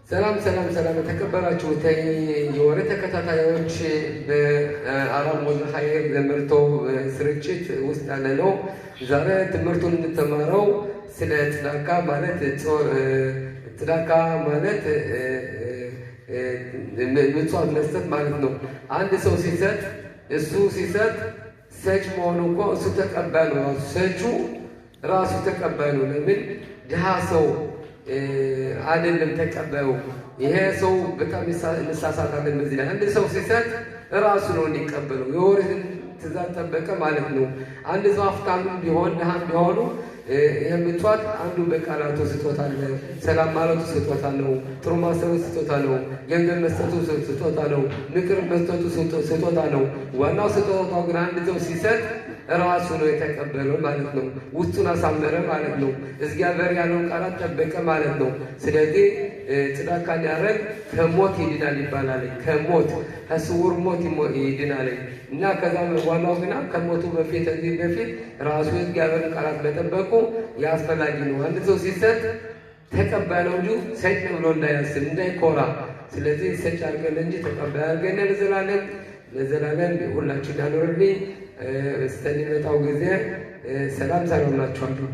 ሰላም ሰላም ሰላም የተከበራችሁ የወሬ ተከታታዮች በአራም ወልደ ኃይል ዘምርቶ ስርጭት ውስጥ ያለ ነው። ዛሬ ትምህርቱን እንተማረው ስለ ጽዳቃ ማለት ጽዳቃ ማለት ምጽዋት መስጠት ማለት ነው። አንድ ሰው ሲሰጥ እሱ ሲሰጥ ሰጭ መሆኑ እኮ እሱ ተቀባይ ነው። ሰጩ ራሱ ተቀባይ ነው። ለምን ድሃ ሰው አይደለም ተቀባዩ። ይሄ ሰው በጣም እንሳሳታለን። በዚህ ላይ አንድ ሰው ሲሰጥ ራሱ ነው እንዲቀበለው የወሬትን ትእዛዝ ጠበቀ ማለት ነው። አንድ ሰው ሀብታም ቢሆን ድሃም ቢሆኑ የምጽዋት አንዱ በቃላቱ ስጦታ አለ። ሰላም ማለቱ ስጦታ ነው። ጥሩ ማሰቡ ስጦታ ነው። ገንዘብ መስጠቱ ስጦታ ነው። ምክር መስጠቱ ስጦታ ነው። ዋናው ስጦታው ግን አንድ ሰው ሲሰጥ ራሱ ነው የተቀበለው ማለት ነው። ውስጡን አሳመረ ማለት ነው። እግዚአብሔር ያለውን ቃላት ጠበቀ ማለት ነው። ስለዚህ ጽዳቃን ያደረግ ከሞት ይድናል ይባላል። ከሞት ከስውር ሞት ይድናል እና ከዛ ዋናው ግና ከሞቱ በፊት እዚህ በፊት ራሱ እግዚአብሔርን ቃላት በጠበቁ ያስፈላጊ ነው። አንድ ሰው ሲሰጥ ተቀባይ ነው እንጂ ሰጭ ብሎ እንዳያስብ እንዳይኮራ። ስለዚህ ሰጭ አድርገን እንጂ ተቀባይ አድርገን ለዘላለም ሁላችን ያኖርልኝ። እስከሚመጣው ጊዜ ሰላም ሰላም ናችኋለሁ።